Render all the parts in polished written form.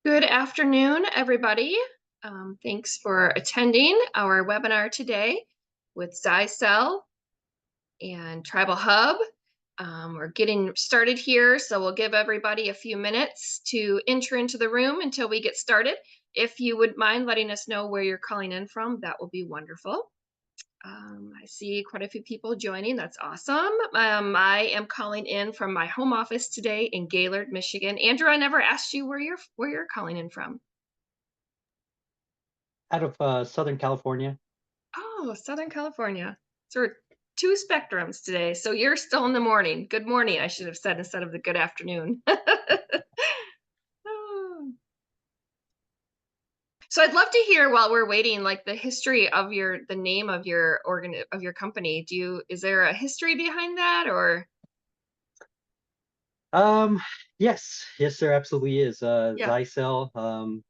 Good afternoon, everybody. Thanks for attending our webinar today with Zyxel and Tribal Hub. We're getting started here, so we'll give everybody a few minutes to enter into the room until we get started. If you would mind letting us know where you're calling in from, that will be wonderful. I see quite a few people joining. That's awesome. I am calling in from my home office today in Gaylord, Michigan. Andrew, I never asked you where you're calling in from. Out of Southern California. Oh, Southern California. So we're two spectrums today. So you're still in the morning. Good morning, I should have said instead of the good afternoon. Oh. So I'd love to hear while we're waiting, like the history of the name of your company. Is there a history behind that or? Um, yes, there absolutely is. Yeah. Zyxel,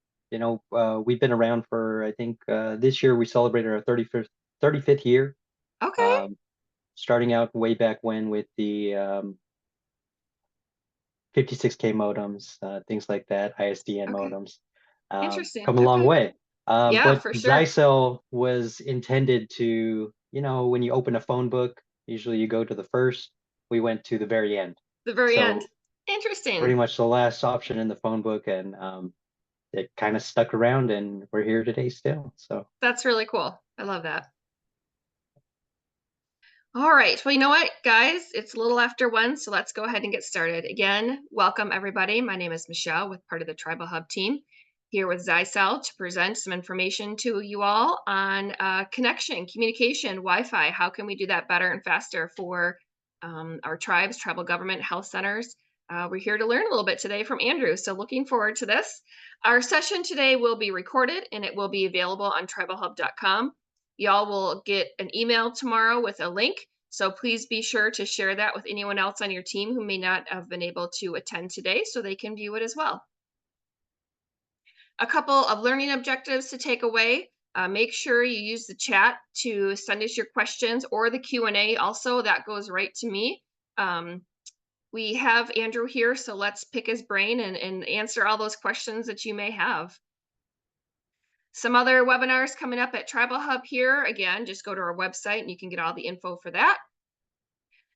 we've been around for, I think, this year we celebrated our 35th year. Okay. Um, Starting out way back when with the 56K modems, things like that, ISDN Okay. modems. Interesting. Come a long Okay. way. Yeah, But for sure. Zyxel was intended to, when you open a phone book, usually you go to the first. We went to the very end. The very end. So pretty Interesting. much the last option in the phone book, and it kind of stuck around, and we're here today still. So That's really cool. I love that. All right. Well, you know what, guys? It's a little after 1, so let's go ahead and get started. Again, welcome everybody. My name is Michelle with part of the Tribal Hub team here with Zyxel to present some information to you all on connection, communication, Wi-Fi. How can we do that better and faster for our tribes, tribal government, health centers? We're here to learn a little bit today from Andrew, so looking forward to this. Our session today will be recorded and it will be available on tribalhub.com. Y'all will get an email tomorrow with a link. So please be sure to share that with anyone else on your team who may not have been able to attend today so they can view it as well. A couple of learning objectives to take away. Make sure you use the chat to send us your questions or the Q&A also. That goes right to me. We have Andrew here, so let's pick his brain and answer all those questions that you may have. Some other webinars coming up at Tribal Hub here. Again, just go to our website and you can get all the info for that.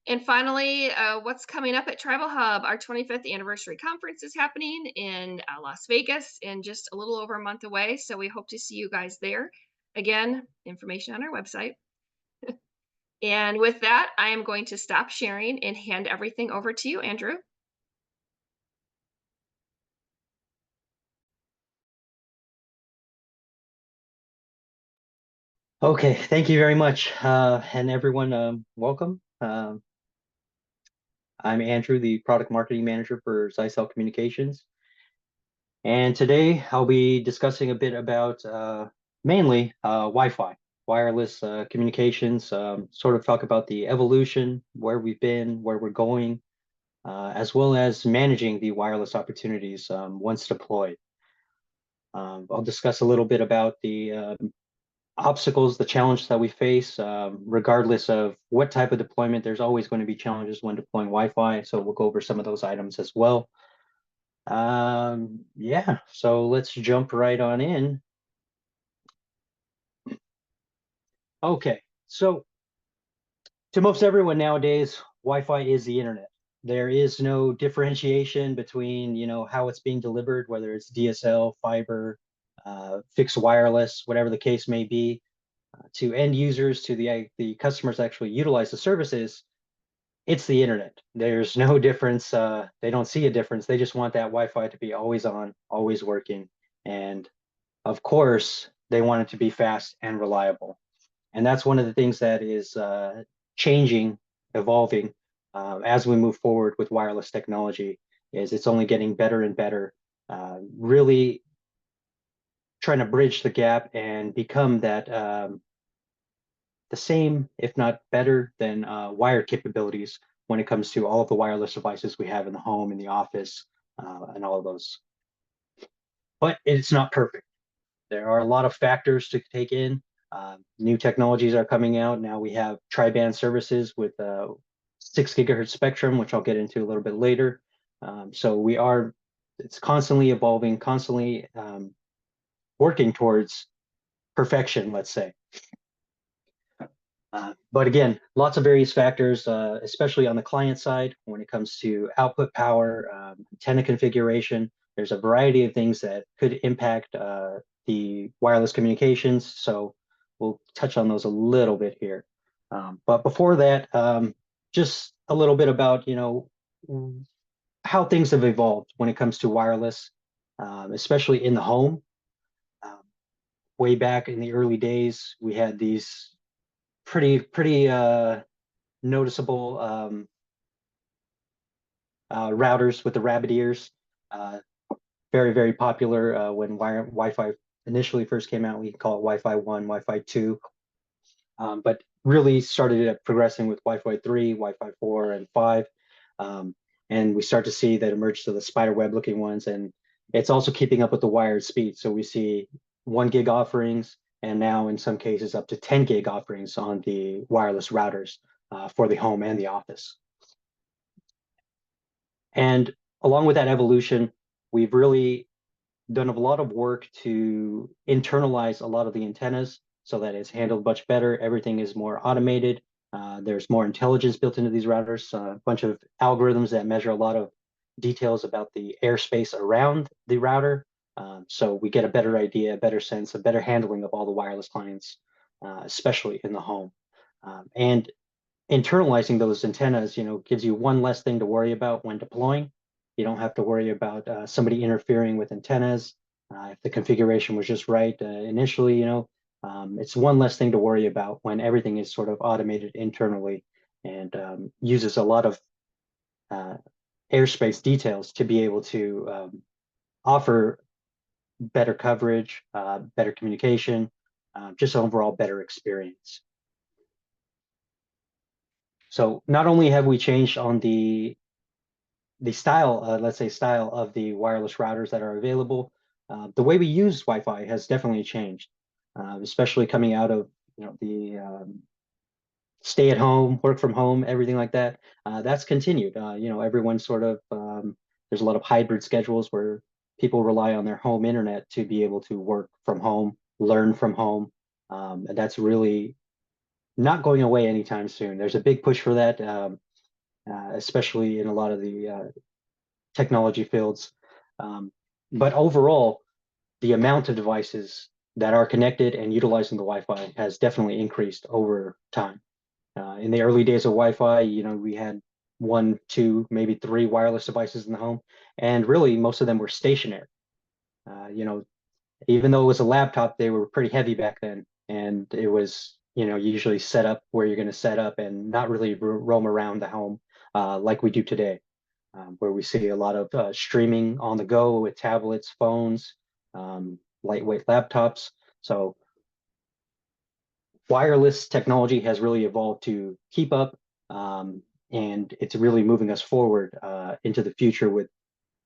And finally, what's coming up at Tribal Hub? Our 25th anniversary conference is happening in Las Vegas in just a little over a month away. So we hope to see you guys there. Again, information on our website. And with that, I am going to stop sharing and hand everything over to you, Andrew. okay, thank you very much, and everyone, welcome. I'm Andrew, the product marketing manager for Zyxel Communications, and today I'll be discussing a bit about mainly Wi-Fi, wireless communications. Sort of talk about the evolution, where we've been, where we're going, as well as managing the wireless opportunities once deployed. I'll discuss a little bit about the obstacles, the challenge that we face, regardless of what type of deployment. There's always going to be challenges when deploying Wi-Fi, so we'll go over some of those items as well. Yeah, so let's jump right on in. Okay, so to most everyone nowadays, Wi-Fi is the internet. There is no differentiation between, how it's being delivered, whether it's DSL, fiber, fixed wireless, whatever the case may be. To end users, to the customers actually utilize the services, it's the internet. There's no difference. They don't see a difference. They just want that Wi-Fi to be always on, always working, and of course, they want it to be fast and reliable. And that's one of the things that is changing, evolving as we move forward with wireless technology. Is it's only getting better and better. Really trying to bridge the gap and become that the same, if not better, than wired capabilities when it comes to all of the wireless devices we have in the home, in the office, and all of those. But it's not perfect. There are a lot of factors to take in. New technologies are coming out. Now we have tri-band services with 6 gigahertz spectrum, which I'll get into a little bit later. So we are it's constantly evolving, constantly working towards perfection, let's say. But again, lots of various factors, especially on the client side when it comes to output power, antenna configuration. There's a variety of things that could impact the wireless communications. So we'll touch on those a little bit here. But before that, just a little bit about, how things have evolved when it comes to wireless, especially in the home. Um, Way back in the early days, we had these pretty noticeable routers with the rabbit ears. Uh, very popular when Wi-Fi initially first came out. We call it Wi-Fi 1, Wi-Fi 2, but really started progressing with Wi-Fi 3, Wi-Fi 4, and 5. Um, and we start to see that emerge to the spider web looking ones. And it's also keeping up with the wired speed. So we see 1 gig offerings, and now in some cases up to 10 gig offerings on the wireless routers for the home and the office. And along with that evolution, we've really done a lot of work to internalize a lot of the antennas so that it's handled much better. Everything is more automated. There's more intelligence built into these routers, a bunch of algorithms that measure a lot of details about the airspace around the router. So we get a better idea, a better sense, a better handling of all the wireless clients, especially in the home. And internalizing those antennas, gives you one less thing to worry about when deploying. You don't have to worry about somebody interfering with antennas. If the configuration was just right initially, it's one less thing to worry about when everything is sort of automated internally and uses a lot of uh, airspace details to be able to offer better coverage, better communication, just overall better experience. So not only have we changed on the style, let's say style of the wireless routers that are available, the way we use Wi-Fi has definitely changed, especially coming out of the stay at home, work from home, everything like that. That's continued. Everyone's sort of there's a lot of hybrid schedules where people rely on their home internet to be able to work from home, learn from home, and that's really not going away anytime soon. There's a big push for that. Especially in a lot of the technology fields. Um, but overall, the amount of devices that are connected and utilizing the Wi-Fi has definitely increased over time. In the early days of Wi-Fi, we had 1, 2, maybe 3 wireless devices in the home, and really most of them were stationary. Uh, you know, Even though it was a laptop, they were pretty heavy back then, and it was usually set up where you're going to set up and not really roam around the home like we do today, where we see a lot of streaming on the go with tablets, phones, lightweight laptops. So wireless technology has really evolved to keep up, and it's really moving us forward into the future with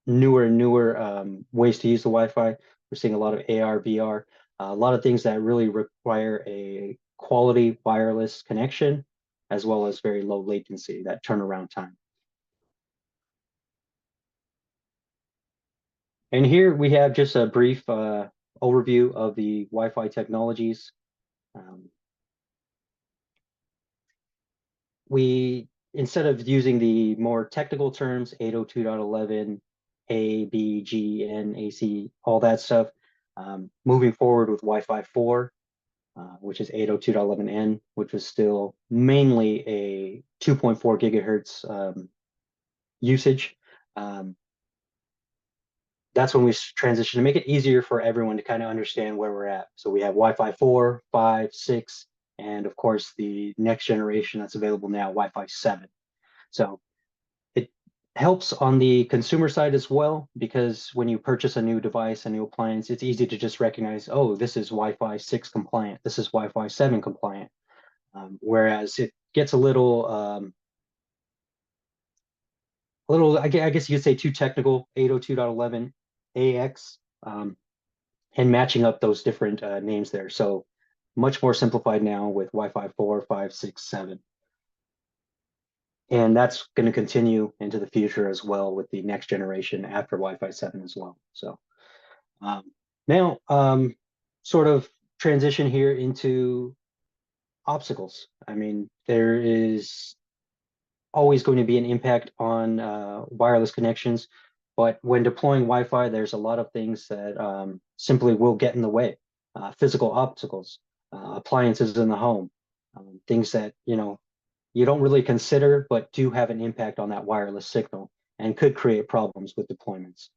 newer and newer ways to use the Wi-Fi. We're seeing a lot of AR, VR, a lot of things that really require a quality wireless connection, as well as very low latency, that turnaround time. And here we have just a brief overview of the Wi-Fi technologies. Um, we, instead of using the more technical terms, 802.11, A, B, G, N, AC, all that stuff, moving forward with Wi-Fi 4, which is 802.11n, which was still mainly a 2.4 gigahertz usage. Um, that's when we transition to make it easier for everyone to kind of understand where we're at. So we have Wi-Fi 4, 5, 6, and of course the next generation that's available now, Wi-Fi 7. So it helps on the consumer side as well, because when you purchase a new device, a new appliance, it's easy to just recognize, oh, this is Wi-Fi 6 compliant, this is Wi-Fi 7 compliant. Whereas it gets I guess you could say too technical, 802.11 AX, and matching up those different names there. So much more simplified now with Wi-Fi 4, 5, 6, 7. And that's going to continue into the future as well with the next generation after Wi-Fi 7 as well. So um, now, sort of transition here into obstacles. I mean, there is always going to be an impact on wireless connections, but when deploying Wi-Fi, there's a lot of things that simply will get in the way. Physical obstacles, appliances in the home, things that you don't really consider, but do have an impact on that wireless signal and could create problems with deployments.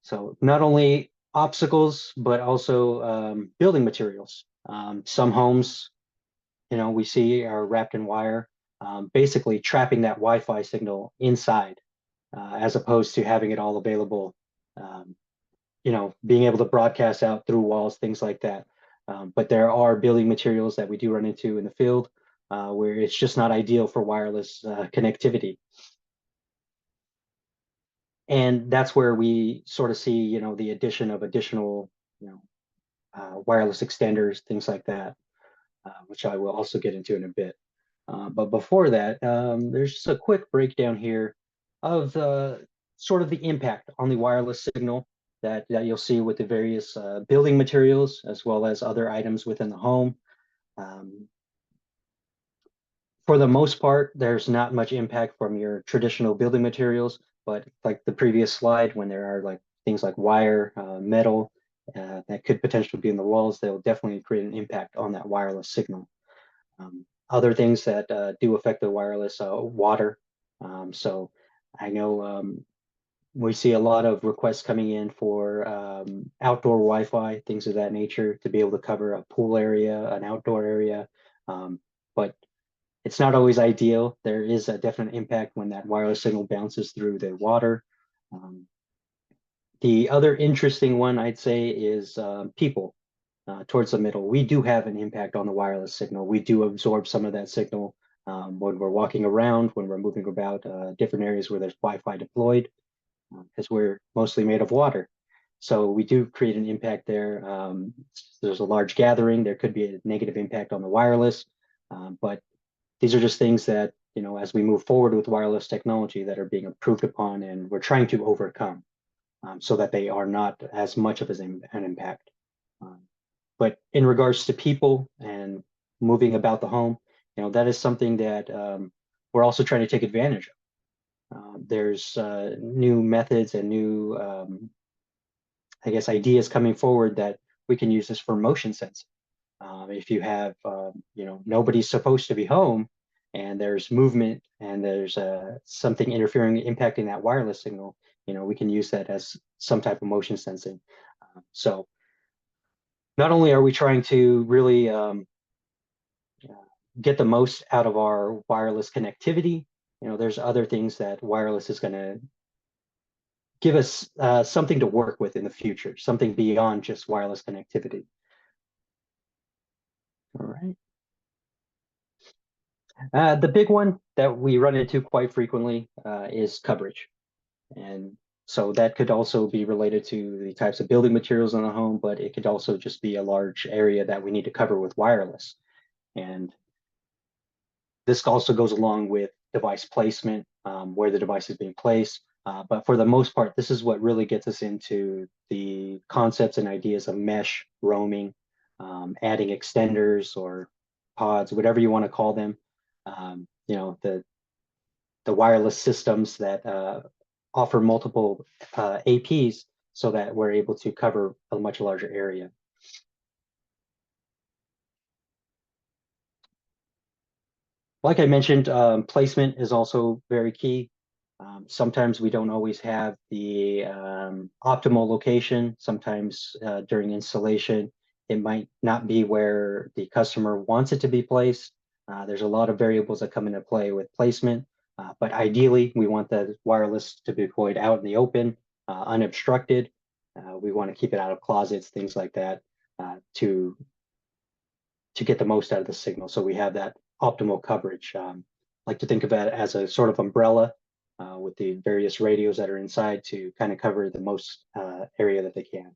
So not only obstacles, but also building materials. Some homes, we see are wrapped in wire, basically trapping that Wi-Fi signal inside, as opposed to having it all available, um, being able to broadcast out through walls, things like that. But there are building materials that we do run into in the field where it's just not ideal for wireless connectivity. And that's where we sort of see, the addition of additional, wireless extenders, things like that, which I will also get into in a bit. But before that, there's just a quick breakdown here of sort of the impact on the wireless signal that you'll see with the various building materials as well as other items within the home. Um, for the most part, there's not much impact from your traditional building materials, but like the previous slide, when there are like things like wire, metal, that could potentially be in the walls, they'll definitely create an impact on that wireless signal. Other things that do affect the wireless, water. So I know we see a lot of requests coming in for outdoor Wi-Fi, things of that nature, to be able to cover a pool area, an outdoor area. But it's not always ideal. There is a definite impact when that wireless signal bounces through the water. Um, the other interesting one I'd say is people towards the middle. We do have an impact on the wireless signal. We do absorb some of that signal when we're walking around, when we're moving about different areas where there's Wi-Fi deployed, because we're mostly made of water. So we do create an impact there. There's a large gathering. There could be a negative impact on the wireless, but these are just things that, as we move forward with wireless technology that are being improved upon and we're trying to overcome so that they are not as much of an impact. Um, but in regards to people and moving about the home, that is something that we're also trying to take advantage of. There's new methods and new, I guess, ideas coming forward that we can use this for motion sensing. If you have, nobody's supposed to be home and there's movement and there's something interfering, impacting that wireless signal, we can use that as some type of motion sensing. So not only are we trying to really uh, get the most out of our wireless connectivity, there's other things that wireless is going to give us something to work with in the future, something beyond just wireless connectivity. All right. The big one that we run into quite frequently is coverage. And so that could also be related to the types of building materials in the home, but it could also just be a large area that we need to cover with wireless. And this also goes along with device placement, where the device is being placed. But for the most part, this is what really gets us into the concepts and ideas of mesh, roaming, adding extenders or pods, whatever you want to call them. The wireless systems that offer multiple APs so that we're able to cover a much larger area. Like I mentioned, placement is also very key. Sometimes we don't always have the optimal location. Sometimes during installation, it might not be where the customer wants it to be placed. There's a lot of variables that come into play with placement, but ideally we want the wireless to be deployed out in the open, unobstructed. We want to keep it out of closets, things like that, to get the most out of the signal. So we have that optimal coverage. Like to think of it as a sort of umbrella with the various radios that are inside to kind of cover the most area that they can.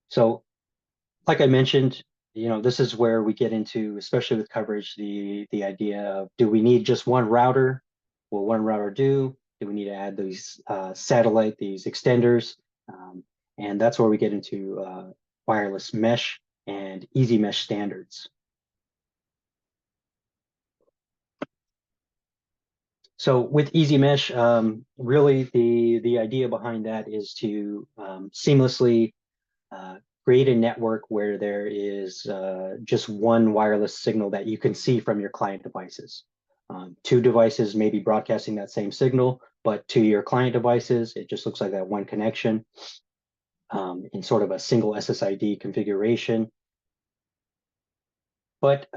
So like I mentioned, this is where we get into, especially with coverage, the idea of, do we need just one router? Will one router do? Do we need to add these these extenders? Um, and that's where we get into wireless mesh and easy mesh standards. So with easy mesh, really the idea behind that is to seamlessly uh, create a network where there is just one wireless signal that you can see from your client devices. Two devices may be broadcasting that same signal, but to your client devices, it just looks like that one connection in sort of a single SSID configuration. But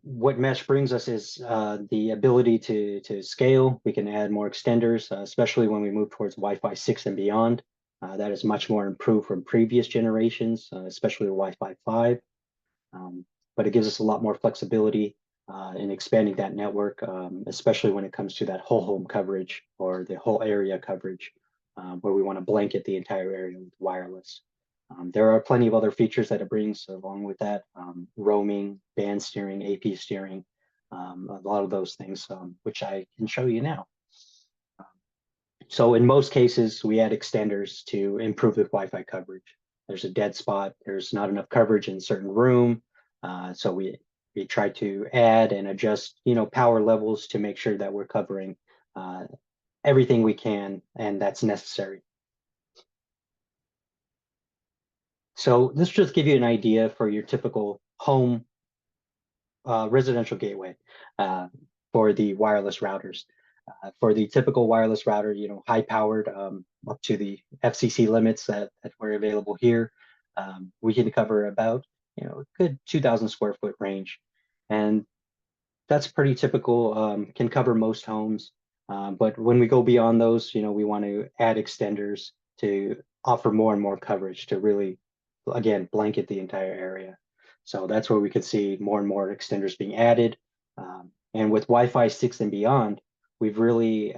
what mesh brings us is the ability to scale. We can add more extenders, especially when we move towards Wi-Fi 6 and beyond. That is much more improved from previous generations, especially Wi-Fi 5. Um, but it gives us a lot more flexibility in expanding that network, especially when it comes to that whole home coverage or the whole area coverage, where we want to blanket the entire area with wireless. There are plenty of other features that it brings along with that, roaming, band steering, AP steering, a lot of those things, which I can show you now. So in most cases, we add extenders to improve the Wi-Fi coverage. There's a dead spot. There's not enough coverage in a certain room. So we try to add and adjust, power levels to make sure that we're covering everything we can and that's necessary. So this just give you an idea for your typical home residential gateway for the wireless routers. For the typical wireless router, high powered up to the FCC limits that were available here, we can cover about, a good 2,000 square foot range. And that's pretty typical, can cover most homes. But when we go beyond those, we want to add extenders to offer more and more coverage to really, again, blanket the entire area. So that's where we could see more and more extenders being added. And with Wi-Fi 6 and beyond, we've really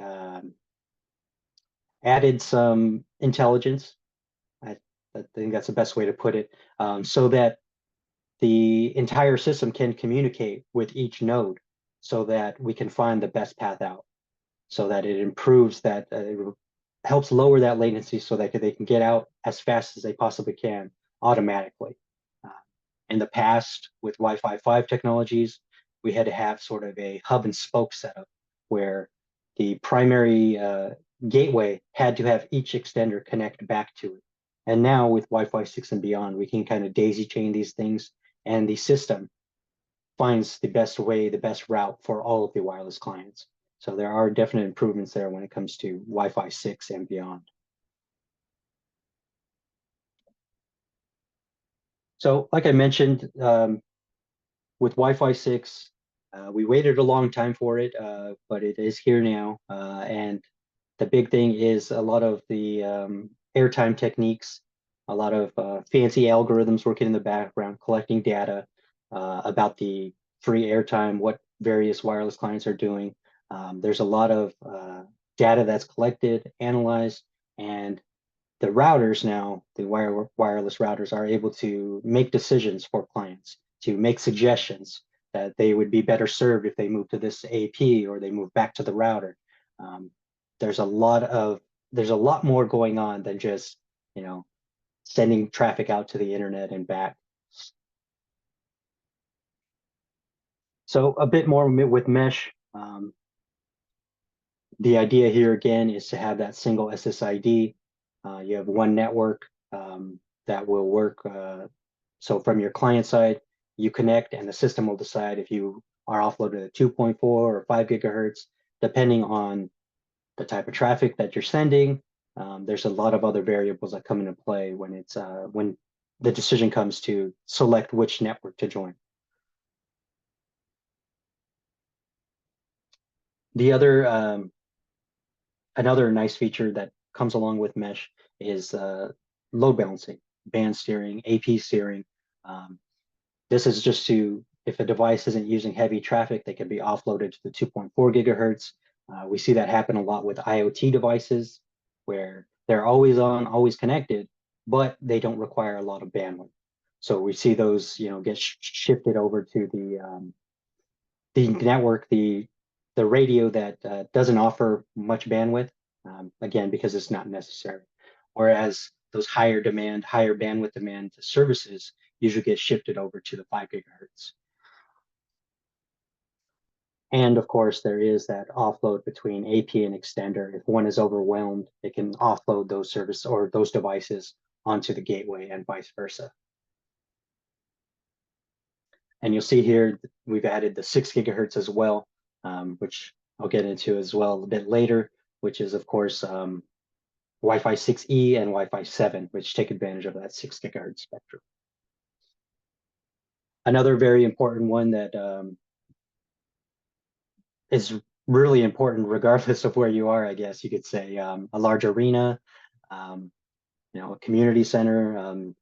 added some intelligence. I, I think that's the best way to put it, so that the entire system can communicate with each node so that we can find the best path out, so that it improves that, it helps lower that latency so that they can get out as fast as they possibly can automatically. Uh, in the past, with Wi-Fi 5 technologies, we had to have sort of a hub and spoke setup where the primary gateway had to have each extender connect back to it. And now with Wi-Fi 6 and beyond, we can kind of daisy chain these things, and the system finds the best way, the best route for all of the wireless clients. So there are definite improvements there when it comes to Wi-Fi 6 and beyond. So like I mentioned, with Wi-Fi 6, we waited a long time for it, but it is here now. And the big thing is a lot of the airtime techniques, a lot of fancy algorithms working in the background, collecting data about the free airtime, what various wireless clients are doing. There's a lot of data that's collected, analyzed, and the routers now, the wireless routers, are able to make decisions for clients, to make suggestions that they would be better served if they move to this AP or they move back to the router. Um, there's a lot more going on than just, sending traffic out to the internet and back. So a bit more with mesh. The idea here again is to have that single SSID. You have one network that will work. So from your client side, you connect and the system will decide if you are offloaded at 2.4 or 5 gigahertz, depending on the type of traffic that you're sending. There's a lot of other variables that come into play when the decision comes to select which network to join. The other Another nice feature that comes along with mesh is load balancing, band steering, AP steering. Um, this is just if a device isn't using heavy traffic, they can be offloaded to the 2.4 gigahertz. We see that happen a lot with IoT devices where they're always on, always connected, but they don't require a lot of bandwidth. So we see those, get shifted over to the network, the radio that doesn't offer much bandwidth, again, because it's not necessary. Whereas those higher bandwidth demand services usually get shifted over to the 5 gigahertz. And of course, there is that offload between AP and extender. If one is overwhelmed, it can offload those service or those devices onto the gateway and vice versa. And you'll see here, we've added the 6 gigahertz as well, which I'll get into as well a bit later, which is, of course, Wi-Fi 6E and Wi-Fi 7, which take advantage of that 6 gigahertz spectrum. Another very important one that is really important regardless of where you are, I guess you could say, a large arena, um, a community center,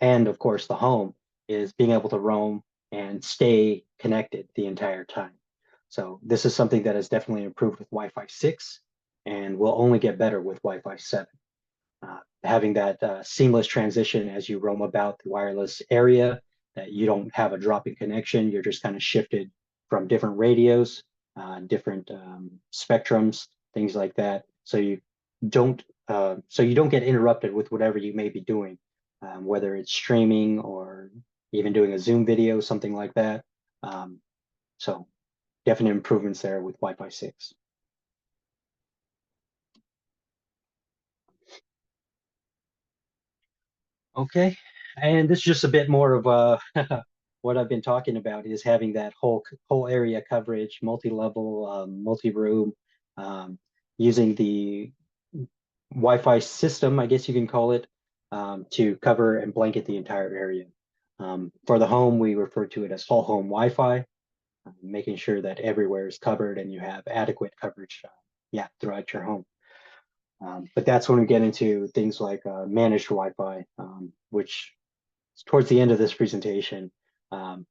and of course the home is being able to roam and stay connected the entire time. So this is something that has definitely improved with Wi-Fi 6 and will only get better with Wi-Fi 7. Having that seamless transition as you roam about the wireless area, that you don't have a dropping connection, you're just kind of shifted from different radios, different spectrums, things like that. So you don't get interrupted with whatever you may be doing, whether it's streaming or even doing a Zoom video, something like that. So definite improvements there with Wi-Fi 6. Okay, and this is just a bit more of what I've been talking about is having that whole area coverage, multi-level, multi-room, um, using the Wi-Fi system, I guess you can call it, to cover and blanket the entire area. For the home, we refer to it as whole home Wi-Fi, making sure that everywhere is covered and you have adequate coverage, throughout your home. But that's when we get into things like managed Wi-Fi, which is towards the end of this presentation.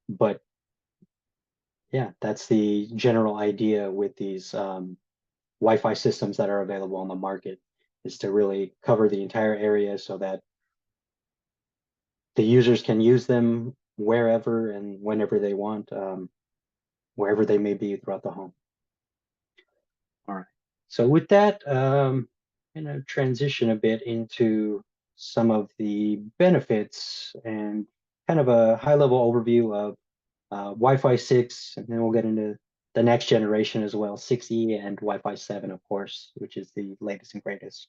But yeah, that's the general idea with these Wi-Fi systems that are available on the market, is to really cover the entire area so that the users can use them wherever and whenever they want, wherever they may be throughout the home. All right. So with that, I'm going to transition a bit into some of the benefits and kind of a high-level overview of Wi-Fi 6, and then we'll get into the next generation as well, 6E and Wi-Fi 7, of course, which is the latest and greatest.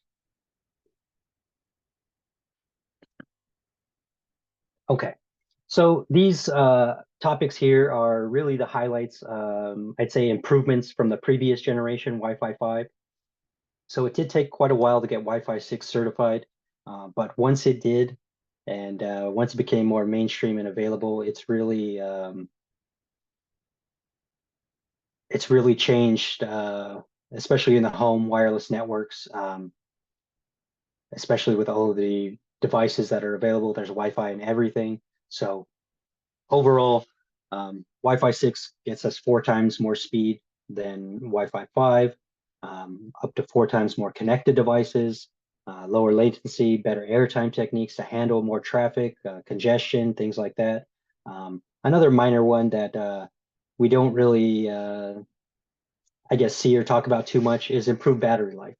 Okay, so these topics here are really the highlights, I'd say improvements from the previous generation, Wi-Fi 5. So it did take quite a while to get Wi-Fi 6 certified, but once it did, and once it became more mainstream and available, it's really changed, especially in the home wireless networks, especially with all of the devices that are available. There's Wi-Fi and everything. So overall, Wi-Fi 6 gets us 4 times more speed than Wi-Fi 5, up to 4 times more connected devices, lower latency, better airtime techniques to handle more traffic, congestion, things like that. Another minor one that we don't really, I guess, see or talk about too much is improved battery life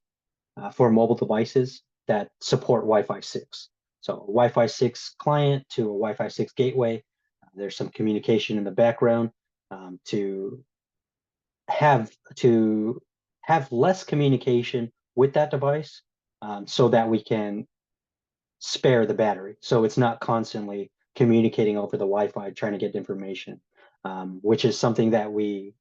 for mobile devices that support Wi-Fi 6. So a Wi-Fi 6 client to a Wi-Fi 6 gateway, there's some communication in the background to have less communication with that device, so that we can spare the battery. So it's not constantly communicating over the Wi-Fi trying to get information, which is something that we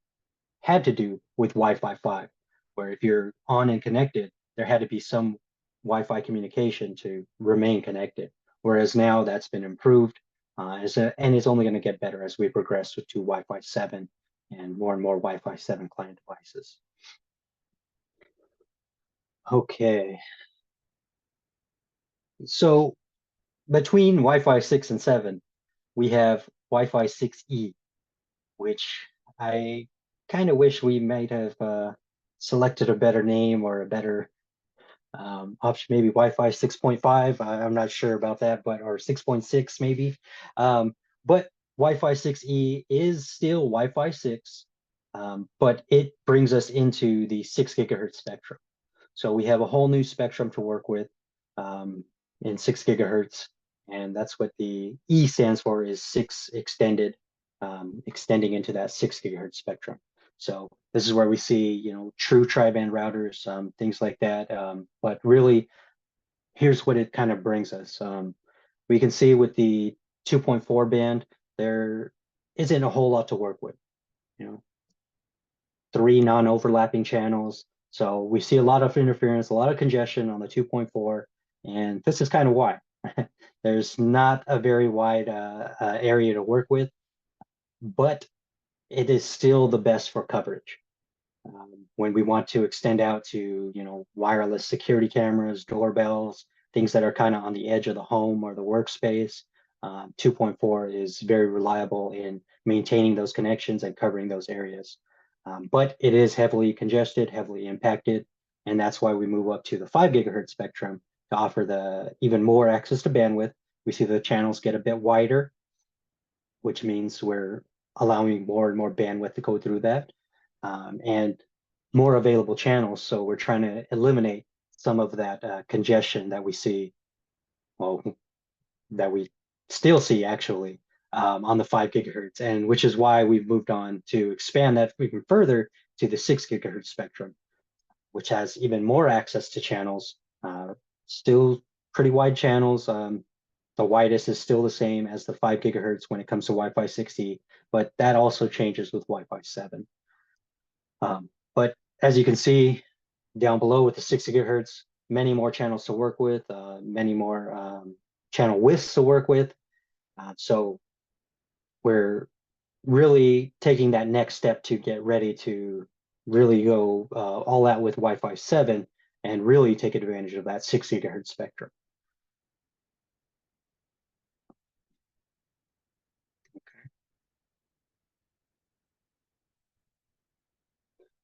had to do with Wi-Fi 5, where if you're on and connected, there had to be some Wi-Fi communication to remain connected. Whereas now that's been improved, and it's only going to get better as we progress to Wi-Fi 7 and more Wi-Fi 7 client devices. Okay, so between Wi-Fi 6 and 7, we have Wi-Fi 6E, which I kind of wish we might have selected a better name or a better option maybe Wi-Fi 6.5. I'm not sure about that, but or 6.6 maybe. But Wi-Fi 6E is still Wi-Fi 6, but it brings us into the 6 GHz spectrum. So we have a whole new spectrum to work with um, in 6 GHz, and that's what the E stands for, is 6 extended, extending into that 6 GHz spectrum. So this is where we see, true tri-band routers, things like that. But really, here's what it kind of brings us. We can see with the 2.4 band, there isn't a whole lot to work with. You know, 3 non-overlapping channels. So we see a lot of interference, a lot of congestion on the 2.4, and this is kind of why. There's not a very wide area to work with, but it is still the best for coverage. When we want to extend out to, wireless security cameras, doorbells, things that are kind of on the edge of the home or the workspace, 2.4 is very reliable in maintaining those connections and covering those areas. But it is heavily congested, heavily impacted, and that's why we move up to the 5 GHz spectrum to offer the even more access to bandwidth. We see the channels get a bit wider, which means we're allowing more and more bandwidth to go through that, and more available channels. So we're trying to eliminate some of that congestion that we see, well, that we still see actually on the 5 GHz, and which is why we've moved on to expand that even further to the 6 GHz spectrum, which has even more access to channels, still pretty wide channels. The widest is still the same as the 5 GHz when it comes to Wi-Fi 6E, but that also changes with Wi-Fi 7. But as you can see down below with the 6 GHz, many more channels to work with, many more channel widths to work with. So we're really taking that next step to get ready to really go all out with Wi-Fi 7 and really take advantage of that 6 GHz spectrum.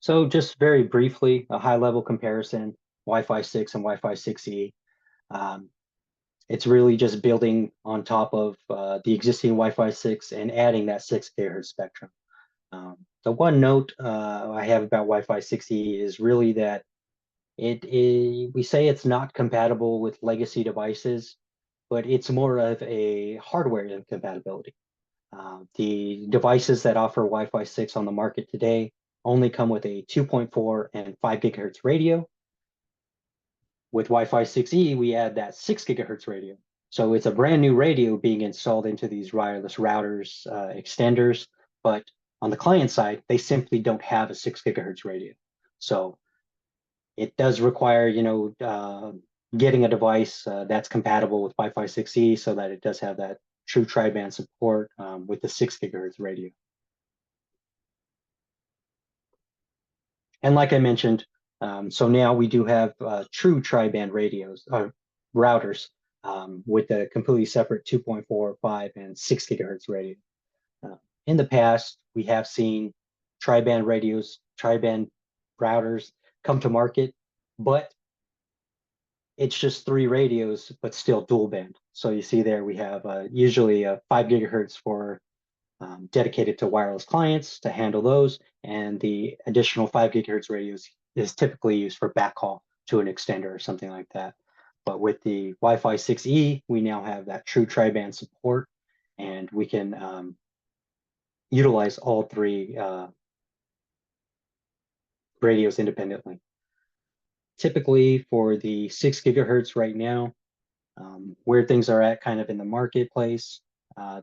So just very briefly, a high level comparison, Wi-Fi 6 and Wi-Fi 6E. Um, it's really just building on top of the existing Wi-Fi 6 and adding that 6 GHz spectrum. The one note I have about Wi-Fi 6E is really that we say it's not compatible with legacy devices, but it's more of a hardware incompatibility. The devices that offer Wi-Fi 6 on the market today only come with a 2.4 and 5 GHz radio. With Wi-Fi 6E, we add that 6 GHz radio. So it's a brand new radio being installed into these wireless routers, extenders, but on the client side, they simply don't have a 6 GHz radio. So it does require, getting a device that's compatible with Wi-Fi 6E so that it does have that true tri-band support with the 6 GHz radio. And like I mentioned, so now we do have true tri-band radios, routers with a completely separate 2.4, 5, and 6 GHz radio. In the past, we have seen tri-band radios, tri-band routers come to market, but it's just 3 radios, but still dual band. So you see there we have usually a 5 GHz for dedicated to wireless clients to handle those, and the additional 5 GHz radios is typically used for backhaul to an extender or something like that. But with the Wi-Fi 6E, we now have that true tri-band support, and we can utilize all 3 radios independently. Typically for the 6 GHz right now, where things are at kind of in the marketplace,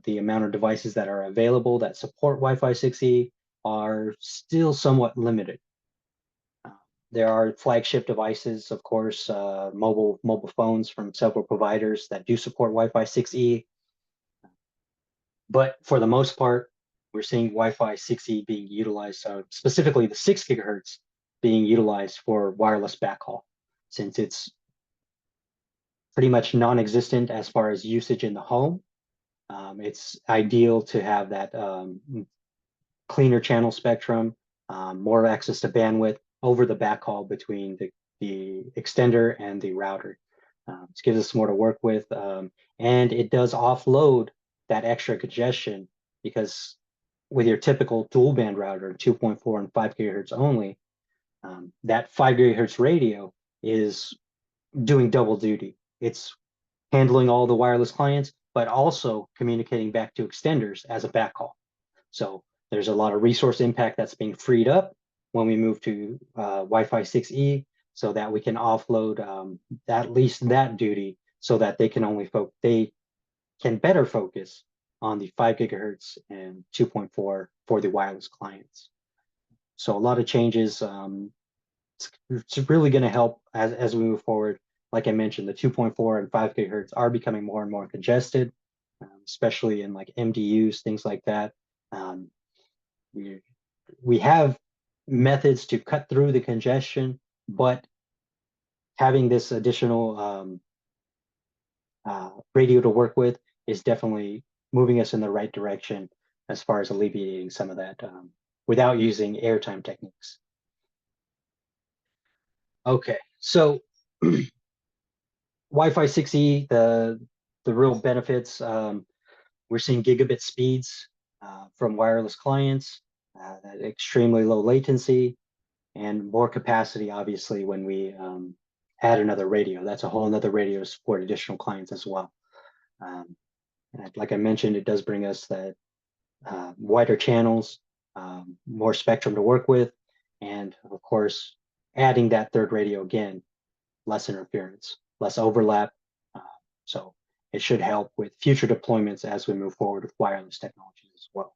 the amount of devices that are available that support Wi-Fi 6E are still somewhat limited. There are flagship devices, of course, mobile phones from several providers that do support Wi-Fi 6E. But for the most part, we're seeing Wi-Fi 6E being utilized, specifically the 6 GHz being utilized for wireless backhaul, since it's pretty much non-existent as far as usage in the home. It's ideal to have that cleaner channel spectrum, more access to bandwidth over the backhaul between the the extender and the router. It gives us more to work with, and it does offload that extra congestion because with your typical dual band router, 2.4 and 5 gigahertz only, that 5 gigahertz radio is doing double duty. It's handling all the wireless clients, but also communicating back to extenders as a backhaul. So there's a lot of resource impact that's being freed up when we move to Wi-Fi 6E, so that we can offload at least that duty, so that they can better focus on the 5 gigahertz and 2.4 for the wireless clients. So a lot of changes. It's really going to help as we move forward. Like I mentioned, the 2.4 and 5 gigahertz are becoming more and more congested, especially in like MDUs, things like that. Um, we we have methods to cut through the congestion, but having this additional radio to work with is definitely moving us in the right direction as far as alleviating some of that without using airtime techniques. Okay, so Wi-Fi 6E, the real benefits, we're seeing gigabit speeds from wireless clients, that extremely low latency, and more capacity, obviously, when we add another radio. That's a whole another radio to support additional clients as well. And like I mentioned, it does bring us that wider channels, more spectrum to work with, and of course, adding that third radio again, less interference, less overlap. Uh, so it should help with future deployments as we move forward with wireless technologies as well.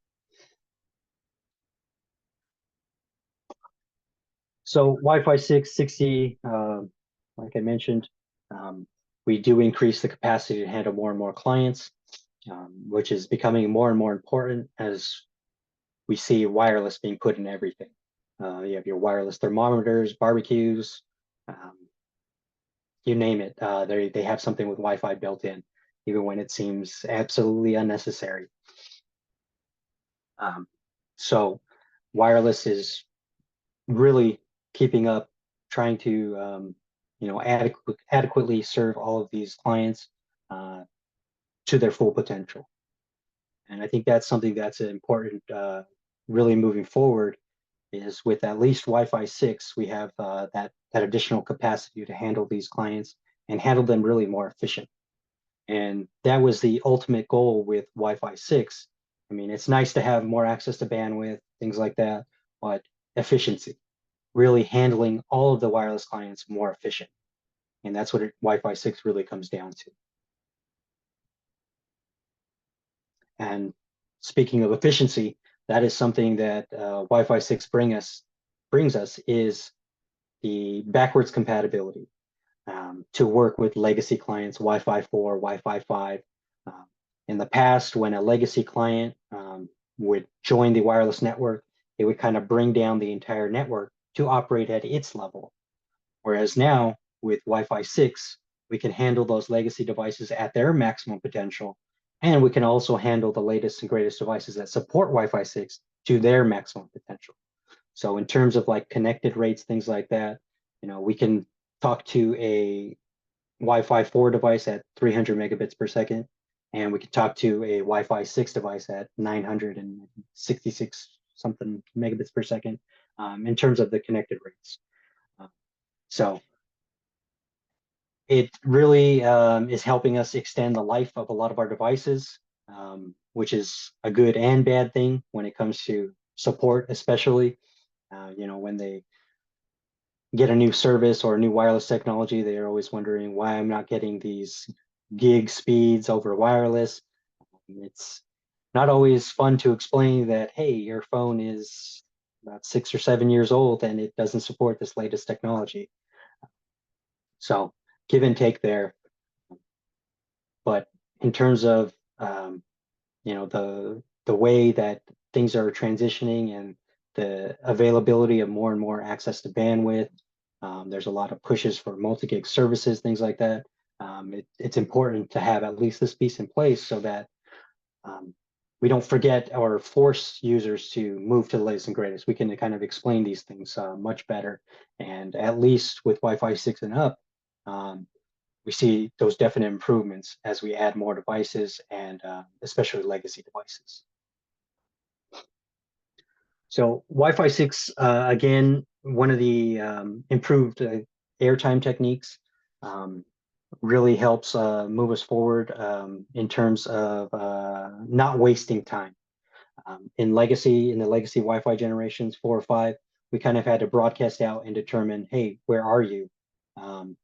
So Wi-Fi 6, 6E, like I mentioned, um, we do increase the capacity to handle more and more clients, which is becoming more and more important as we see wireless being put in everything. You have your wireless thermometers, barbecues, um, you name it. They have something with Wi-Fi built in, even when it seems absolutely unnecessary. Um, so wireless is really keeping up, trying to adequately serve all of these clients uh, to their full potential. And I think that's something that's important, really moving forward, is with at least Wi-Fi 6, we have that additional capacity to handle these clients and handle them really more efficient. And that was the ultimate goal with Wi-Fi 6. I mean, it's nice to have more access to bandwidth, things like that, but efficiency, really handling all of the wireless clients more efficient. And that's what Wi-Fi 6 really comes down to. And speaking of efficiency, that is something that Wi-Fi 6 brings us is the backwards compatibility to work with legacy clients, Wi-Fi 4, Wi-Fi 5. Um, in the past, when a legacy client would join the wireless network, it would kind of bring down the entire network to operate at its level. Whereas now with Wi-Fi 6, we can handle those legacy devices at their maximum potential. And we can also handle the latest and greatest devices that support Wi-Fi 6 to their maximum potential. So in terms of like connected rates, things like that, we can talk to a Wi-Fi 4 device at 300 megabits per second, and we can talk to a Wi-Fi 6 device at 966 something megabits per second in terms of the connected rates. So it really is helping us extend the life of a lot of our devices, which is a good and bad thing when it comes to support, especially when they get a new service or a new wireless technology, they're always wondering why I'm not getting these gig speeds over wireless. It's not always fun to explain that, hey, your phone is about 6 or 7 years old and it doesn't support this latest technology. So give and take there. But in terms of the way that things are transitioning and the availability of more and more access to bandwidth, there's a lot of pushes for multi-gig services, things like that. It's important to have at least this piece in place so that we don't forget or force users to move to the latest and greatest. We can kind of explain these things much better. And at least with Wi-Fi 6 and up, um, we see those definite improvements as we add more devices and especially legacy devices. So Wi-Fi 6, again, one of the improved airtime techniques, um, really helps move us forward in terms of not wasting time. In the legacy Wi-Fi generations 4 or 5, we kind of had to broadcast out and determine, hey, where are you?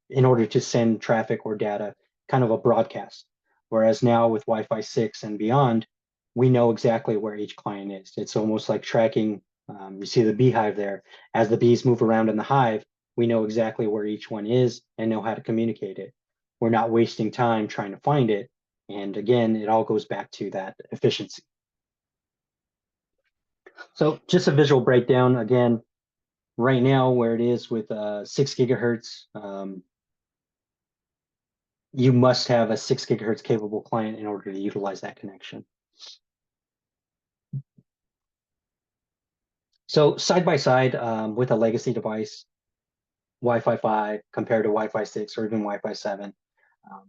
In order to send traffic or data, kind of a broadcast. Whereas now with Wi-Fi 6 and beyond, we know exactly where each client is. It's almost like tracking, you see the beehive there. As the bees move around in the hive, we know exactly where each one is and know how to communicate it. We're not wasting time trying to find it. And again, it all goes back to that efficiency. So just a visual breakdown again, right now where it is with 6 gigahertz, you must have a 6 gigahertz capable client in order to utilize that connection. So side by side with a legacy device, Wi-Fi 5 compared to Wi-Fi 6 or even Wi-Fi 7, um,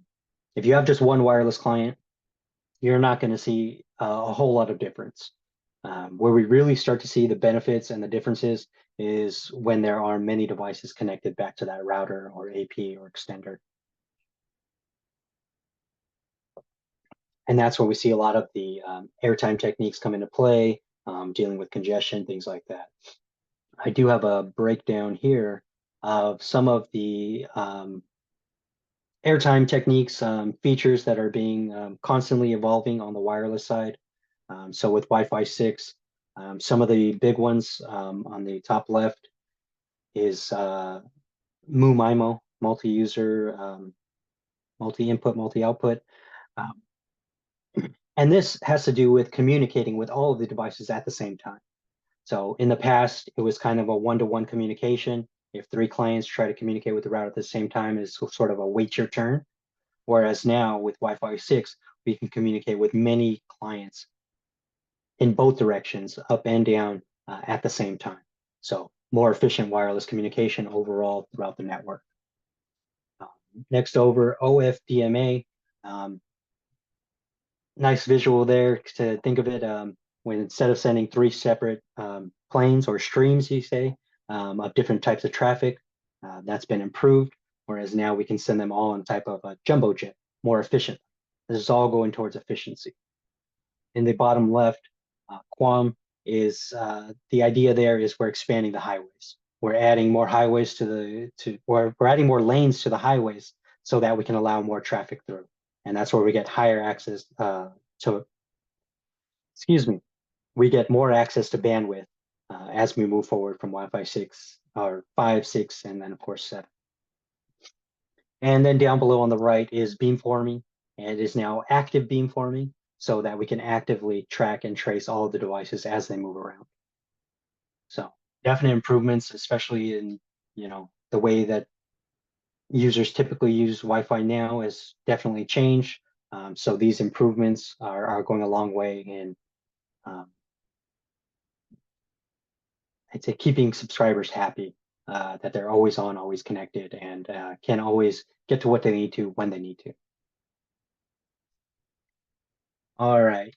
if you have just one wireless client, you're not going to see a whole lot of difference. Where we really start to see the benefits and the differences is when there are many devices connected back to that router or AP or extender. And that's where we see a lot of the airtime techniques come into play, dealing with congestion, things like that. I do have a breakdown here of some of the airtime techniques, features that are being constantly evolving on the wireless side. So with Wi-Fi 6, some of the big ones on the top left is MU-MIMO, multi-user, multi-input, multi-output. Um, and this has to do with communicating with all of the devices at the same time. So in the past, it was kind of a one-to-one communication. If 3 clients try to communicate with the router at the same time, it's sort of a wait your turn. Whereas now with Wi-Fi 6, we can communicate with many clients in both directions, up and down, at the same time. So more efficient wireless communication overall throughout the network. Next over, OFDMA. Um, nice visual there to think of it when instead of sending 3 separate planes or streams, you say, of different types of traffic, that's been improved. Whereas now we can send them all in type of a jumbo jet, more efficient. This is all going towards efficiency. In the bottom left, QAM is the idea there is we're expanding the highways. We're adding more highways or we're adding more lanes to the highways so that we can allow more traffic through. And that's where we get higher access to, excuse me, we get more access to bandwidth as we move forward from Wi-Fi 6 or 5, 6, and then of course 7. And then down below on the right is beamforming, and it is now active beamforming so that we can actively track and trace all of the devices as they move around. So definite improvements, especially in, the way that users typically use Wi-Fi now has definitely changed. So these improvements are going a long way in, I'd say, keeping subscribers happy, that they're always on, always connected, and can always get to what they need to when they need to. All right.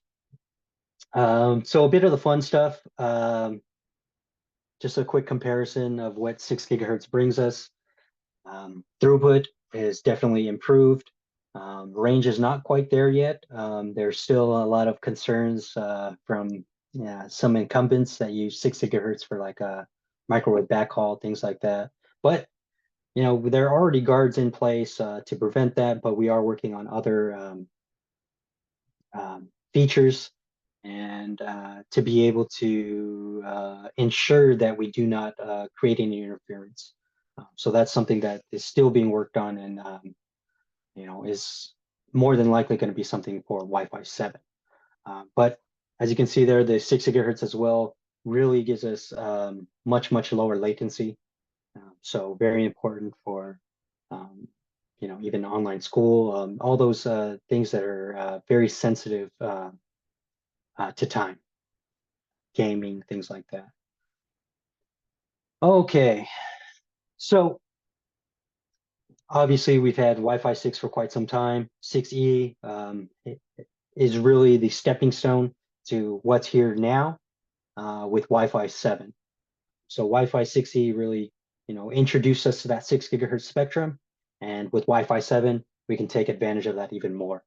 So a bit of the fun stuff. Just a quick comparison of what 6 gigahertz brings us. Throughput is definitely improved. Range is not quite there yet. There's still a lot of concerns from some incumbents that use 6 gigahertz for like a microwave backhaul, things like that. But there are already guards in place to prevent that, but we are working on other features and to be able to ensure that we do not create any interference. So that's something that is still being worked on and is more than likely going to be something for Wi-Fi 7. But as you can see there, the 6 gigahertz as well really gives us much, much lower latency. So very important for even online school, all those things that are very sensitive to time, gaming, things like that. Okay, so obviously we've had Wi-Fi 6 for quite some time. 6E is really the stepping stone to what's here now with Wi-Fi 7. So Wi-Fi 6E really, introduced us to that 6 GHz spectrum, and with Wi-Fi 7, we can take advantage of that even more.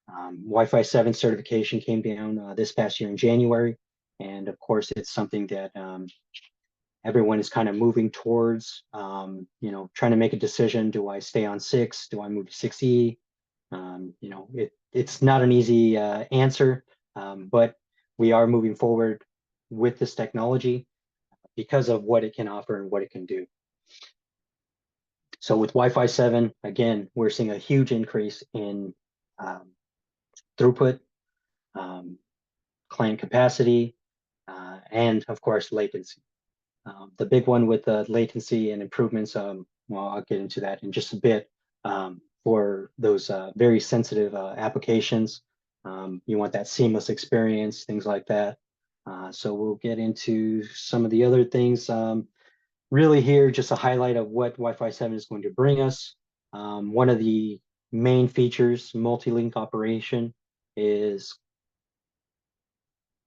Wi-Fi 7 certification came down this past year in January, and of course, it's something that everyone is kind of moving towards. Trying to make a decision: do I stay on 6? Do I move to 6E? It's not an easy answer, but we are moving forward with this technology because of what it can offer and what it can do. So with Wi-Fi 7, again, we're seeing a huge increase in um, throughput, um, client capacity, and of course, latency. The big one with the latency and improvements, well, I'll get into that in just a bit. For those very sensitive applications, you want that seamless experience, things like that. So we'll get into some of the other things. Really here, just a highlight of what Wi-Fi 7 is going to bring us. One of the main features, multi-link operation, is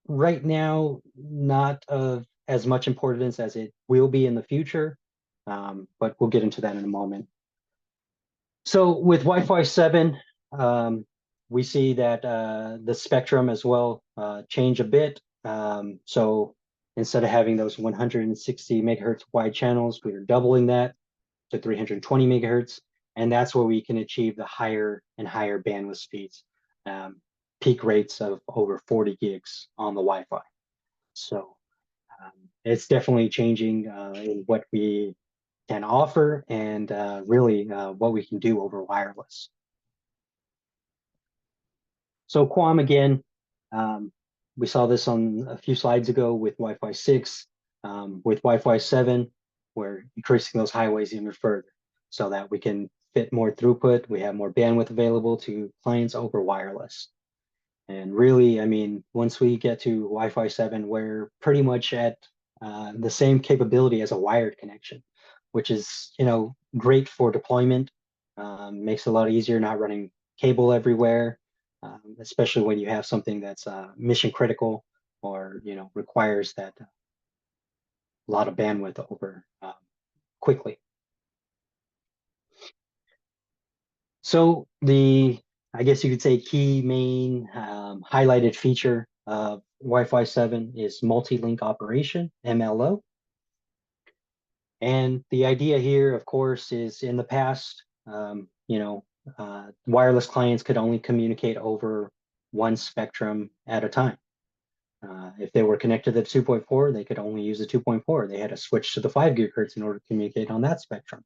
right now not of as much importance as it will be in the future, but we'll get into that in a moment. So with Wi-Fi 7, we see that the spectrum as well change a bit. So instead of having those 160 megahertz wide channels, we are doubling that to 320 megahertz, and that's where we can achieve the higher and higher bandwidth speeds, peak rates of over 40 gigs on the Wi-Fi. So it's definitely changing in what we can offer and really what we can do over wireless. So QAM again, we saw this on a few slides ago with Wi-Fi 6, with Wi-Fi 7, we're increasing those highways even further so that we can fit more throughput, we have more bandwidth available to clients over wireless. And really, I mean, once we get to Wi-Fi 7, we're pretty much at the same capability as a wired connection, which is, great for deployment. Makes it a lot easier not running cable everywhere, especially when you have something that's mission critical or, requires that a lot of bandwidth over quickly. So I guess you could say, key main highlighted feature of Wi-Fi 7 is multi-link operation, MLO. And the idea here, of course, is in the past, wireless clients could only communicate over one spectrum at a time. If they were connected to the 2.4, they could only use the 2.4. They had to switch to the 5 gigahertz in order to communicate on that spectrum.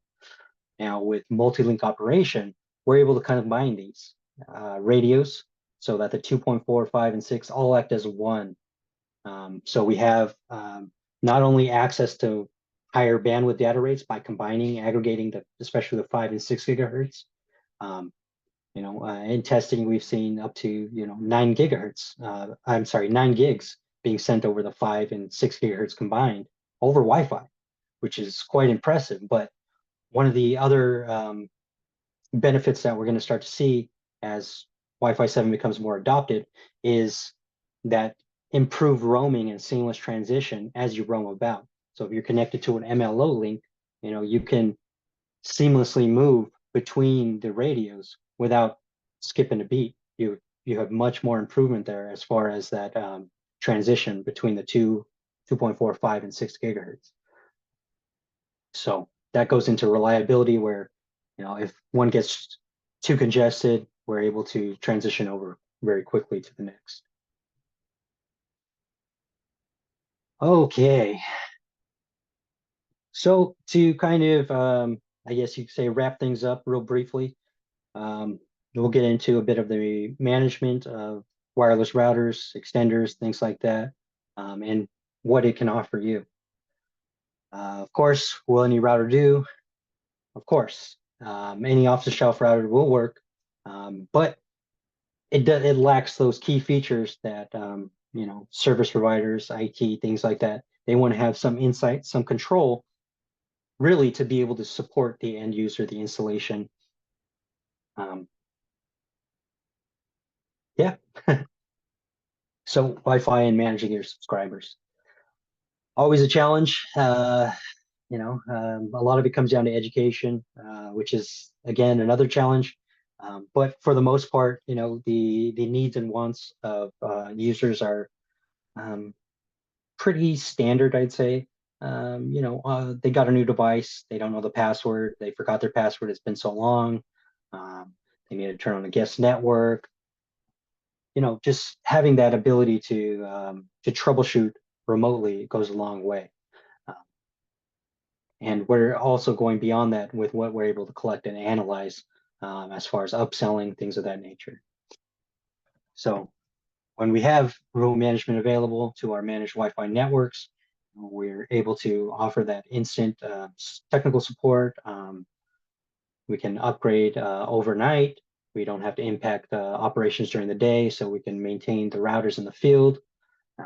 Now, with multi-link operation, we're able to combine these radios so that the 2.4, 5, and 6 all act as one. So we have not only access to higher bandwidth data rates by combining, aggregating, especially the 5 and 6 gigahertz. In testing, we've seen up to 9 gigahertz. 9 gigs being sent over the 5 and 6 gigahertz combined over Wi-Fi, which is quite impressive. But one of the other benefits that we're going to start to see as Wi-Fi 7 becomes more adopted is that improved roaming and seamless transition as you roam about. So if you're connected to an MLO link, you can seamlessly move between the radios without skipping a beat. You have much more improvement there as far as that transition between the 2.4, 5, and 6 gigahertz. So that goes into reliability where, if one gets too congested, we're able to transition over very quickly to the next. Okay. So to kind of, I guess you could say, wrap things up real briefly, we'll get into a bit of the management of wireless routers, extenders, things like that, and what it can offer you. Of course, will any router do? Of course, any off-the-shelf router will work, but it lacks those key features that service providers, IT, things like that. They want to have some insight, some control, really, to be able to support the end user, the installation. Um, yeah. So Wi-Fi and managing your subscribers, always a challenge. A lot of it comes down to education, which is again another challenge. But for the most part, the needs and wants of users are um, pretty standard, I'd say. They got a new device, they don't know the password, they forgot their password, it's been so long. Um, they need to turn on a guest network. Just having that ability to troubleshoot remotely goes a long way. Uh, and we're also going beyond that with what we're able to collect and analyze as far as upselling, things of that nature. So when we have remote management available to our managed Wi-Fi networks, we're able to offer that instant technical support. We can upgrade overnight. We don't have to impact operations during the day, so we can maintain the routers in the field uh,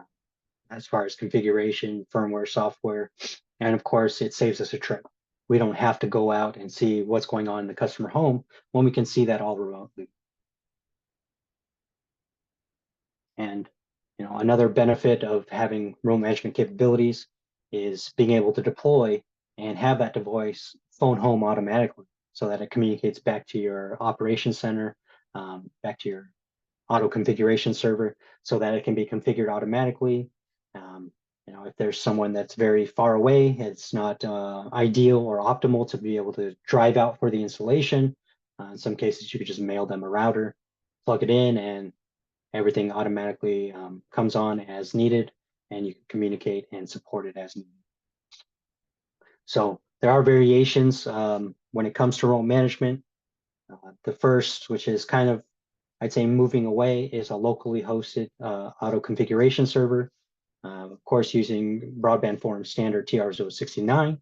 as far as configuration, firmware, software. And of course, it saves us a trip. We don't have to go out and see what's going on in the customer home when we can see that all remotely. And another benefit of having roam management capabilities is being able to deploy and have that device phone home automatically so that it communicates back to your operations center, back to your auto configuration server so that it can be configured automatically. Um, if there's someone that's very far away, it's not ideal or optimal to be able to drive out for the installation. In some cases, you could just mail them a router, plug it in, and everything automatically comes on as needed, and you can communicate and support it as needed. So there are variations when it comes to remote management. The first, which is kind of, I'd say, moving away, is a locally hosted auto configuration server, of course, using broadband forum standard TR069.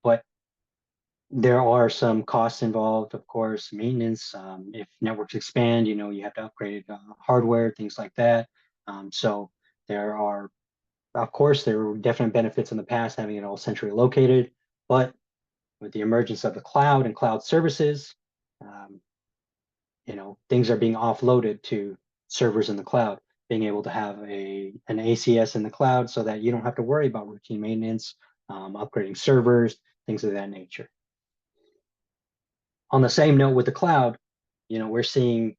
But there are some costs involved, of course, maintenance. If networks expand, you have to upgrade hardware, things like that. So there are, of course, there were definite benefits in the past having it all centrally located, but with the emergence of the cloud and cloud services, um, things are being offloaded to servers in the cloud, being able to have an ACS in the cloud so that you don't have to worry about routine maintenance, upgrading servers, things of that nature. On the same note with the cloud, we're seeing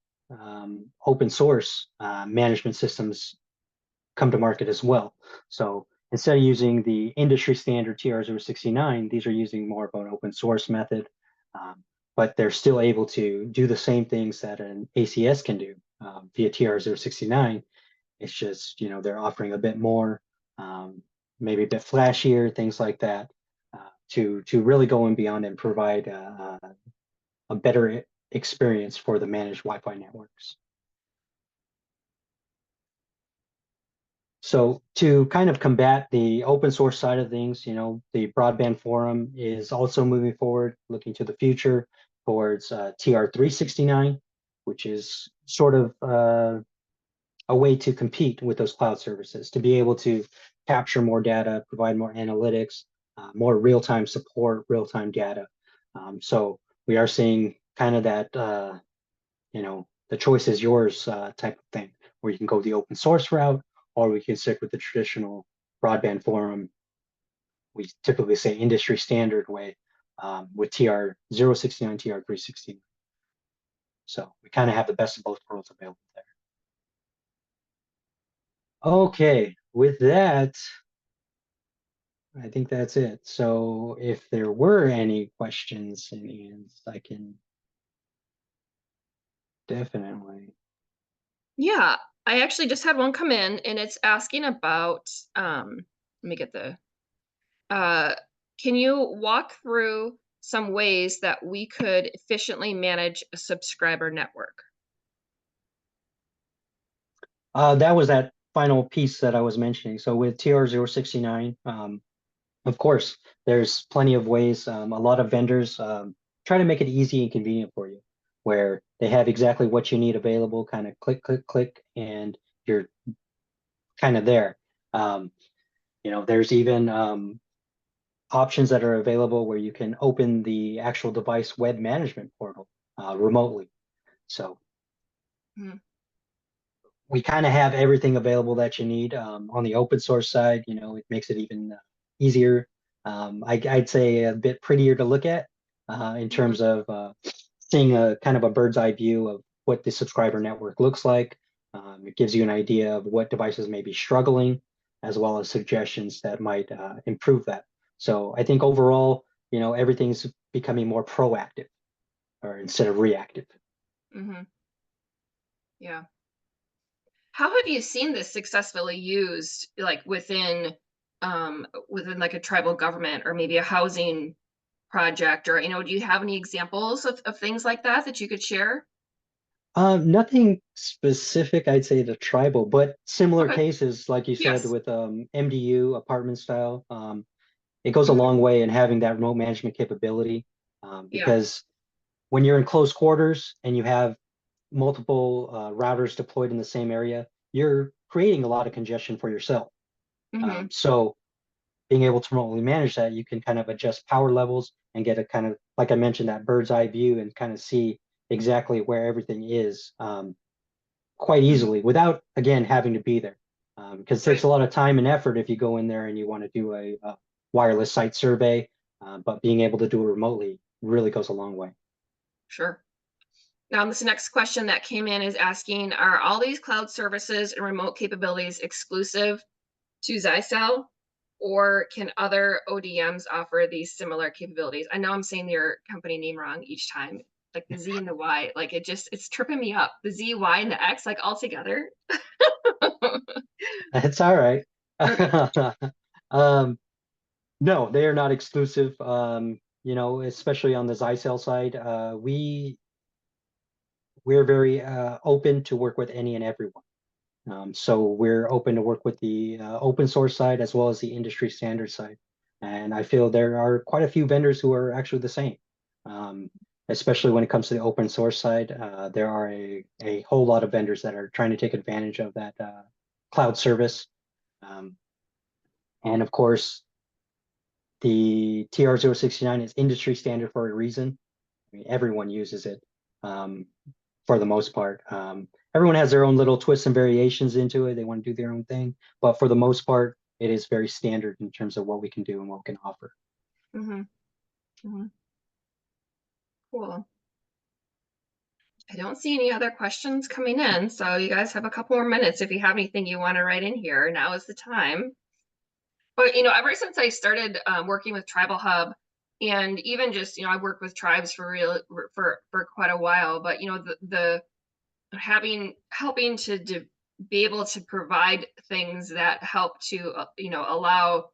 open source management systems come to market as well. So instead of using the industry standard TR069, these are using more of an open source method, but they're still able to do the same things that an ACS can do via TR069. It's just, they're offering a bit more, maybe a bit flashier, things like that, to really go in beyond and provide a better experience for the managed Wi-Fi networks. So to kind of combat the open source side of things, the broadband forum is also moving forward, looking to the future towards TR369, which is sort of a way to compete with those cloud services, to be able to capture more data, provide more analytics, more real-time support, real-time data. So we are seeing kind of that, the choice is yours type of thing, where you can go the open source route, or we can stick with the traditional broadband forum. We typically say industry standard way with TR069, TR369. So we kind of have the best of both worlds available there. Okay, with that, I think that's it. So if there were any questions and answers, I can definitely. Yeah, I actually just had one come in and it's asking about let me get the uh can you walk through some ways that we could efficiently manage a subscriber network? That was that final piece that I was mentioning. So with TR069, of course, there's plenty of ways. A lot of vendors try to make it easy and convenient for you, where they have exactly what you need available, kind of click, click, click, and you're kind of there. Um, there's even options that are available where you can open the actual device web management portal remotely. So Mhm. we kind of have everything available that you need on the open source side. It makes it even easier. I'd say a bit prettier to look at in Mhm. terms of seeing a kind of a bird's eye view of what the subscriber network looks like. It gives you an idea of what devices may be struggling, as well as suggestions that might improve that. So I think overall, everything's becoming more proactive or instead of reactive. Mhm. Yeah. How have you seen this successfully used, like within like a tribal government or maybe a housing project, or do you have any examples of things like that that you could share? Nothing specific, I'd say, to tribal, but similar Okay. cases, like you said, Yes. with MDU apartment style. It goes a Hmm. long way in having that remote management capability, Yeah. because when you're in close quarters and you have multiple routers deployed in the same area, you're creating a lot of congestion for yourself. Hmm. So being able to remotely manage that, you can kind of adjust power levels and get a kind of, like I mentioned, that bird's eye view and kind of see exactly where everything is quite Hmm. easily without, again, having to be there. Because it takes Right. a lot of time and effort if you go in there and you want to do a wireless site survey, but being able to do it remotely really goes a long way. Sure. Now, this next question that came in is asking, are all these cloud services and remote capabilities exclusive to Zyxel, or can other ODMs offer these similar capabilities? I know I'm saying your company name wrong each time, like the Z and the Y, like it's tripping me up. The Z, Y, and the X, like all together. It's all right. Okay. um, no, they are not exclusive. Especially on the Zycel side, we're very open to work with any and everyone. So we're open to work with the open source side as well as the industry standard side. And I feel there are quite a few vendors who are actually the same. Um, Especially when it comes to the open source side, there are a whole lot of vendors that are trying to take advantage of that cloud service. Um, and of course, the TR069 is industry standard for a reason. I mean, everyone uses it um, for the most part. Everyone has their own little twists and variations into it. They want to do their own thing, but for the most part, it is very standard in terms of what we can do and what we can offer. Hmm. Hmm. Cool. I don't see any other questions coming in, so you guys have a couple more minutes. If you have anything you want to write in here, now is the time. But ever since I started working with Tribal Hub, and even just I worked with tribes for real for quite a while. But the having helping to be able to provide things that help to allow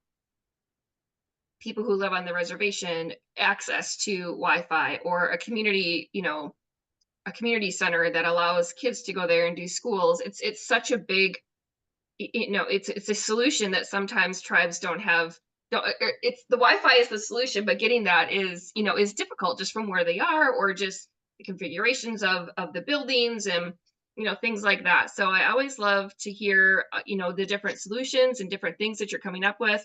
people who live on the reservation access to Wi-Fi, or a community a community center that allows kids to go there and do schools. It's such a big it's a solution that sometimes tribes don't have. Don't, it's the Wi-Fi is the solution, but getting that is difficult just from where they are, or just the configurations of the buildings, and things like that. So I always love to hear the different solutions and different things that you're coming up with.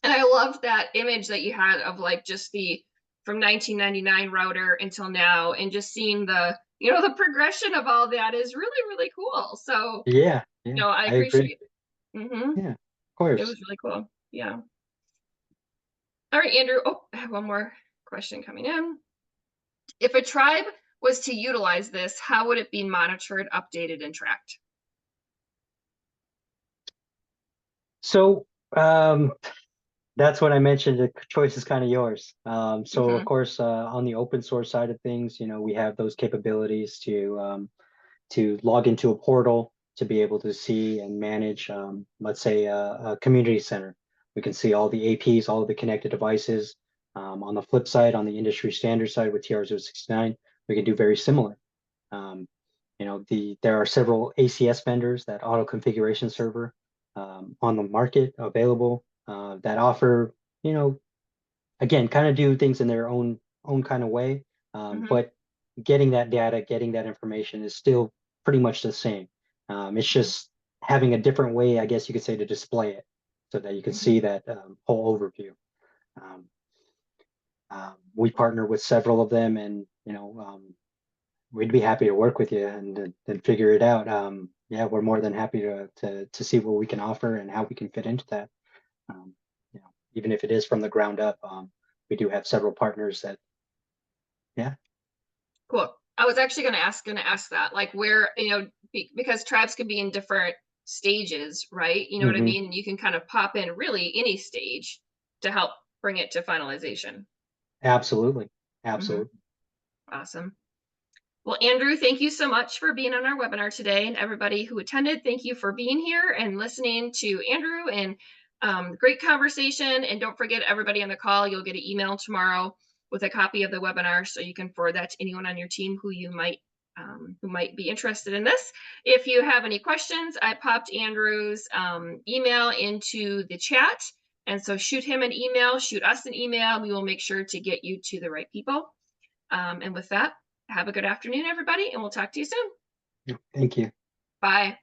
And I love that image that you had of like just the from 1999 router until now, and just seeing the the progression of all that is really really cool. So Yeah, yeah, I I agree. appreciate it. Yeah, of It course. was really cool. Yeah. All right, Andrew. Oh, I have one more question coming in. If a tribe was to utilize this, how would it be monitored, updated, and tracked? So that's what I mentioned. The choice is kind of yours. So of Mm-hmm. course, on the open source side of things, we have those capabilities to log into a portal to be able to see and manage, let's say, a community center. We can see all the APs, all of the connected devices. On the flip side, on the industry standard side with TR069, we can do very similar. Um, there are several ACS vendors, that auto configuration server, on the market available that offer, you know, again, kind of do things in their own kind of way. Mm-hmm. But getting that data, getting that information is still pretty much the same. It's Mm-hmm. just having a different way, I guess you could say, to display it so that you can Mhm. see that whole overview. Um, we partner with several of them, and we'd be happy to work with you and figure it out. Yeah, we're more than happy to see what we can offer and how we can fit into that. Um, Even if it is from the ground up, we do have several partners that, yeah. Cool. I was actually gonna ask that, like, where, because tribes can be in different stages, right? You know what I Hmm. mean? You can kind of pop in really any stage to help bring it to finalization. Absolutely, Hmm. absolutely. Awesome. Well, Andrew, thank you so much for being on our webinar today. And everybody who attended, thank you for being here and listening to Andrew, and great conversation. And don't forget, everybody on the call, you'll get an email tomorrow with a copy of the webinar, so you can forward that to anyone on your team who might be interested in this. If you have any questions, I popped Andrew's email into the chat. And so shoot him an email, shoot us an email. We will make sure to get you to the right people. And with that, have a good afternoon, everybody, and we'll talk to you soon. Thank you. Bye.